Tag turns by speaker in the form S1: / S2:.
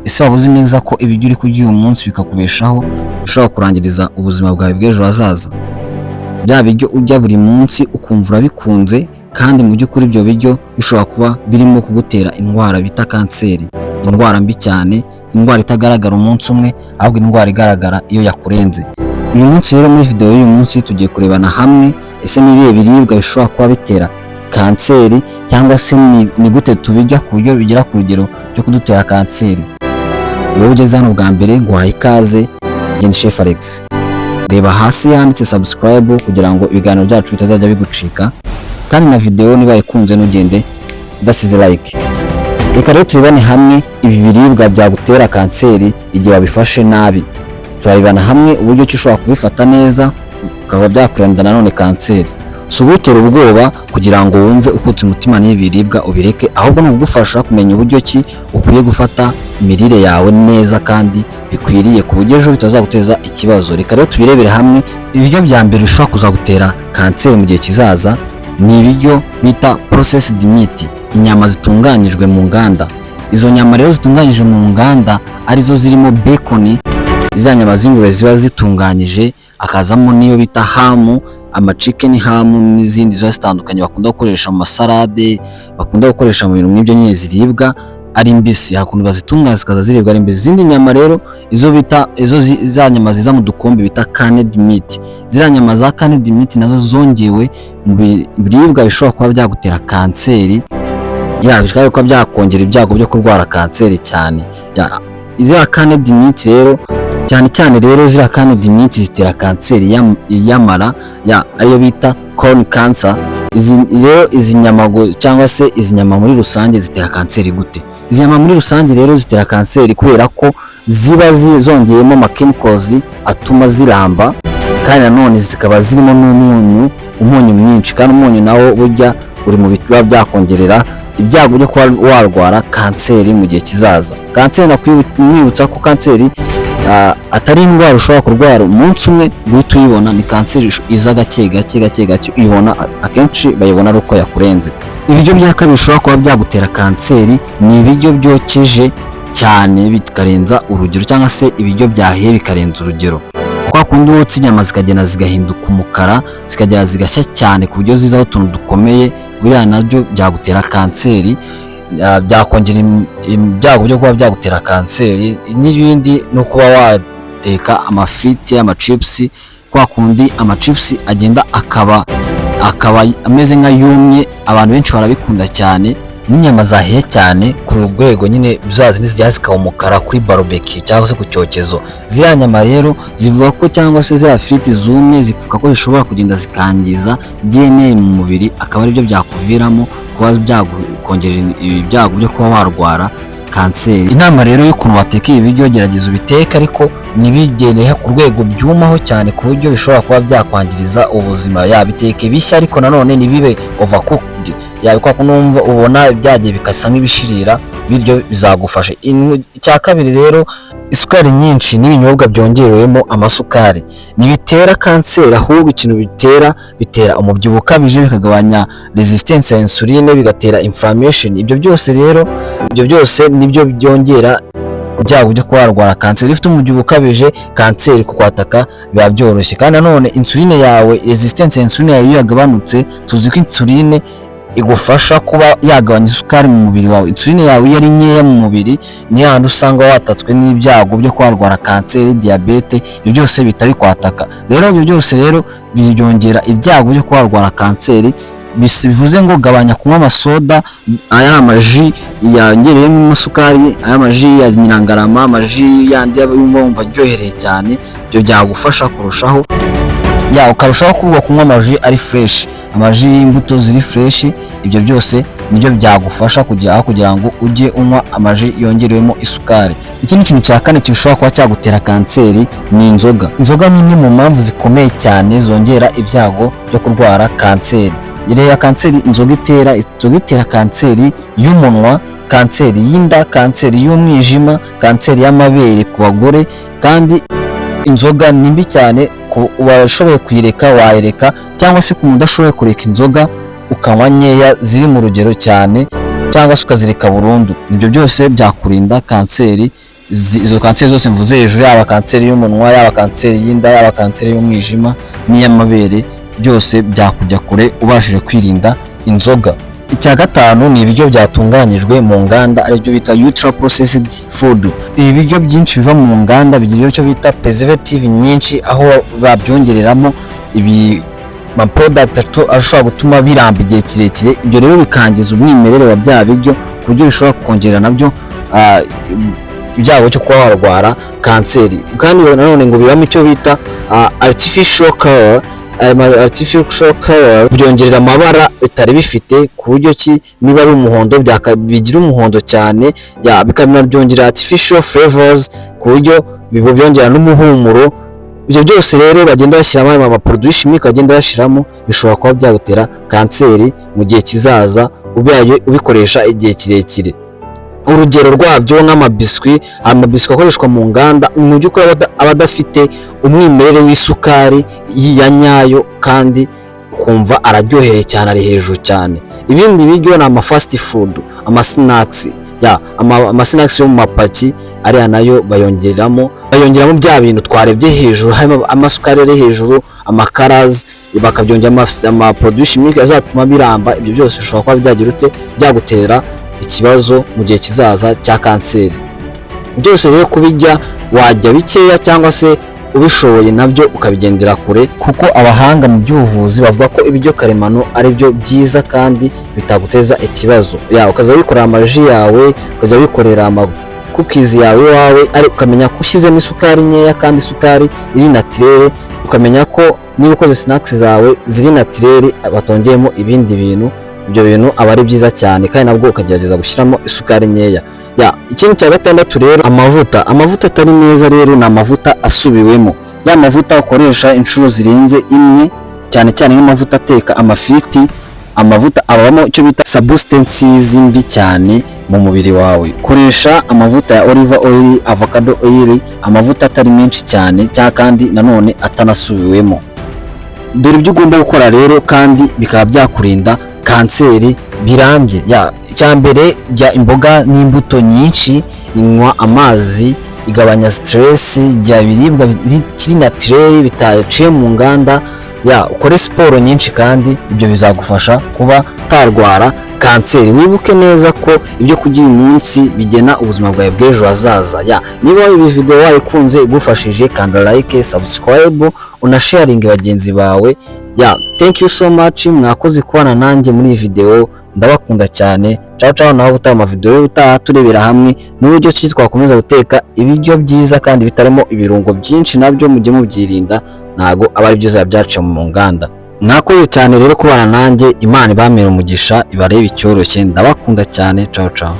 S1: Ese waba uzi neza ko ibiryo uri kurya uyu munsi bikakubeshaho bishobora kurangiriza ubuzima bwawe bw'ejo hazaza? Bya biryo urya buri munsi ukumva urabikunze kandi mu by'ukuri ibyo biryo bishobora kuba birimo kugutera indwara bita kanseri, indwara mbi cyane, indwara itagaragara umunsi umwe ahubwo indwara igaragara iyo yakurenze. Uyu munsi rero muri video y'uyu munsi tugiye kurebana hamwe ese ni ibihe biribwa bishobora kuba bitera kanseri cyangwa se ni gute tubirya ku buryo bigera ku rugero ryo kudutera kanseri. Wowe ugeze hano bwa mbere nguhaye ikaze, Gen Chef Alex. Reba hasi handitse subscribe kugira ngo ibiganiro byacu bitazajya bigucika, kandi na video niba ikunze nugende udasize like. Reka rero tubibane hamwe ibi biribwa byagutera kanseri igihe wabifashe nabi. Turabibana hamwe uburyo ki ushobora kubifata neza ukaba byakurinda nanone kanseri. Si ugutera ubwoba kugira ngo wumve ukutse umutima n'ibi biribwa ubireke, ahubwo ni ugufasha kumenya uburyo ki ukwiye gufata imirire yawe neza kandi bikwiriye ku buryo ejo bitazaguteza ikibazo. Reka rero tubirebere hamwe ibiryo bya mbere bishobora kuzagutera kanseri mu gihe kizaza. Ni ibiryo bita processed meat, inyama zitunganyijwe mu nganda. Izo nyama rero zitunganyijwe mu nganda arizo zirimo bacon, iza nyama z'ingurube ziba zitunganyije, akazamo niyo bita hamu, chicken hamu n'izindi ziba zitandukanye bakunda gukoresha mu masalade, bakunda gukoresha mu bintu nk'ibyo nyine ziribwa ari mbisi, hakundi bazitunganya zikaza ziribwa ari mbisi. Izindi nyama rero za nyama ziza mu dukombe bita canned meat. Ziriya nyama za canned meat nazo zongewe mu biribwa bishobora kuba byagutera kanseri, bishobora kuba byakongera ibyago byo kurwara kanseri cyane. Iziriya canned meat rero cyane rero ziriya canned meat zitera kanseri y'amara, ariyo bita colon cancer. Izi nyama cyangwa se izi nyama muri rusange zitera kanseri gute? Izi nyama muri rusange rero zitera kanseri kubera ko ziba zongeyemo chemicals atuma ziramba, kandi nanone zikaba zirimo umunyu mwinshi, kandi umunyu nawo burya uri mu bitwa byakongerera ibyago byo kuba warwara kanseri mu gihe kizaza. Kanseri nakwibutsa ko kanseri atari indwara ushobora kurwara umunsi umwe guhita uyibona, ni kanseri iza gake gake uyibona, akenshi bayibona ari uko yakurenze. Ibiryo bya kabiri bishobora kuba byagutera kanseri ni ibiryo byokeje cyane bikarenza urugero, cyangwa se ibiryo byahiye bikarenza urugero. Kwa kundi wotsa inyama zikagenda zigahinduka umukara, zikagera zigashya cyane ku buryo zizaho utuntu dukomeye, biriya nabyo byagutera kanseri, byakongera ibyago byo kuba byagutera kanseri. N'ibindi no kuba wateka amafriti, amachips, kwa kundi amachips agenda akaba ameze nka yumye, abantu benshi barabikunda cyane. N'inyama zahiye cyane ku rwego nyine zazindi zijya zikaba umukara kuri barbecue cyangwa se ku cyokezo. Ziriya nyama rero zivuga ko, cyangwa se ziriya friti zumye zivuga ko zishobora kugenda zikangiza DNA mu mubiri, akaba aribyo byakuviramo kuba byakongera ibyago byo kuba warwara kanseri. Inama rero y'ukuntu wateka ibi biryo, gerageza ubiteka ariko nibigendeye ku rwego byumaho cyane ku buryo bishobora kuba byakwangiriza ubuzima. Yabiteke bishya ariko nanone nibibe overcooked, yabikwa kunumva ubona byagiye bikasa nk'ibishirira, biryo bizagufasha. Icya kabiri rero, isukari nyinshi n'ibinyobwa byongerewemo amasukari nibitera kanseri, ahubwo ikintu bitera umubyibuho ukabije, bikagabanya resistance ya insuline, bigatera inflammation. Ibyo byose nibyo byongera ibyago byo kuba warwara kanseri. Ifite umubyibuho ukabije, kanseri kukwataka biba byoroshye. Kandi nanone insuline yawe, resistance ya insuline yawe iyo yagabanutse, tuzi ko insuline igufasha kuba yagabanya isukari mu mubiri wawe. Insuline yawe iyo ari nkeya mu mubiri, ni handi usanga watatswe n'ibyago byo kwarwara kanseri, diabete, ibyo byose bitari kwataka. Rero ibyo byose rero byongera ibyago byo kwarwara kanseri. Bivuze ngo gabanya kunywa amasoda, aya amaji yongereyemo amasukari, aya amaji ya Nyirangarama, amaji yandi yumva aryohereye cyane, ibyo byagufasha kurushaho ukarushaho kunywa amaji ari fresh, amaji y'imbuto ziri fresh. Ibyo byose nibyo byagufasha kugira ngo ujye unywa amaji yongerewemo isukari. Ikindi kintu cya kane gishobora kuba cyagutera kanseri ni inzoga. Inzoga ni imwe mu mpamvu zikomeye cyane zongera ibyago byo kurwara kanseri. Ya kanseri inzoga itera kanseri y'umunwa, kanseri y'inda, kanseri y'umwijima, kanseri y'amabere ku bagore. Kandi inzoga ni mbi cyane, washoboye kuyireka wayireka, cyangwa se ku muntu udashoboye kureka inzoga ukanywa nkeya ziri mu rugero cyane, cyangwa se ukazireka burundu. Ibyo byose byakurinda kanseri izo kanseri zose mvuze hejuru, yaba kanseri y'umunwa, yaba kanseri y'inda, yaba kanseri y'umwijima n'iy'amabere, byose byakujya kure ubashije kwirinda inzoga. Icya gatanu ni ibiryo byatunganyijwe mu nganda aribyo bita ultra processed food. Ibi biryo byinshi biva mu nganda bigira icyo bita preservative nyinshi, aho babyongereramo ibi product ashobora gutuma biramba igihe kirekire. Ibyo rero bikangiza umwimerere wa bya biryo ku buryo bishobora kongera nabyo ibyago cyo kuba warwara kanseri. Kandi nanone ngo bibamo icyo bita artificial color. Artificial color byongerera amabara bitari bifite, ku buryo ki niba ari umuhondo bigira umuhondo cyane, bikanabyongera artificial flavors ku buryo byongera n'umuhumuro. Ibyo byose rero bagenda bashyiramo ama produits chimiques bagenda bashyiramo, bishobora kuba byagutera kanseri mu gihe kizaza ubikoresha igihe kirekire. Urugero rwabyo nk'amabiswi akoreshwa mu nganda mu by'ukuri aba adafite umwimerere w'isukari ya nyayo, kandi ukumva araryohereye cyane, ari hejuru cyane. Ibindi biryo ni ama fast food, ama snacks yo mu mapaki, ariya nayo bayongeramo bya bintu twarebye hejuru, harimo amasukari ari hejuru, amakarazi, bakabyongera ama produits chimiques azatuma biramba. Ibyo byose bishobora kuba byagutera ikibazo mu gihe kizaza cya kanseri. Byose rero kubijya wajya bikeya, cyangwa se ubishoboye nabyo ukabigendera kure, kuko abahanga mu by'ubuvuzi bavuga ko ibiryo karemano ari byo byiza kandi bitaguteza ikibazo. Ukaza wikorera amaji yawe, ukaza wikorera cookies yawe iwawe, ariko ukamenya ko ushyizemo isukari nkeya kandi isukari iri naturelle, ukamenya ko niba ukoze snacks zawe ziri naturelle batongeyemo ibindi bintu. Ibyo bintu aba ari byiza cyane, kandi nabwo ukagerageza gushyiramo isukari nkeya. Ikintu cya gatandatu rero, amavuta atari meza rero ni amavuta asubiwemo. Ya mavuta ukoresha inshuro zirenze imwe, cyane cyane nk'amavuta ateka amafiriti. Amavuta abamo icyo bita substances mbi cyane mu mubiri wawe. Koresha amavuta ya olive oil, avocado oil, amavuta atari menshi cyane kandi nanone atanasubiwemo. Dore ibyo ugomba gukora rero kandi bikaba byakurinda kanseri birambye. Icya mbere, jya imboga n'imbuto nyinshi, inywa amazi, igabanya stress, jya ibiribwa bikiri naturel bitaciye mu nganda, ukore siporo nyinshi, kandi ibyo bizagufasha kuba utarwara kanseri. Wibuke neza ko ibyo kurya uyu munsi bigena ubuzima bwawe bw'ejo hazaza. Niba iyi video wayikunze igufashije, kanda like, subscribe, unasharinge bagenzi bawe. Thank you so much, mwakoze kubana nanjye muri iyi video, ndabakunda cyane. Ciao naho gutaha ama video utaha turebera hamwe n'uburyo ki twakomeza guteka ibiryo byiza kandi bitarimo ibirungo byinshi, nabyo mujye mubyirinda, ntago aba ari byiza byaca mu nganda. Mwakoze cyane rero kubana nanjye, Imana ibamere umugisha, ibarebe icyoroshye, ndabakunda cyane. Ciao.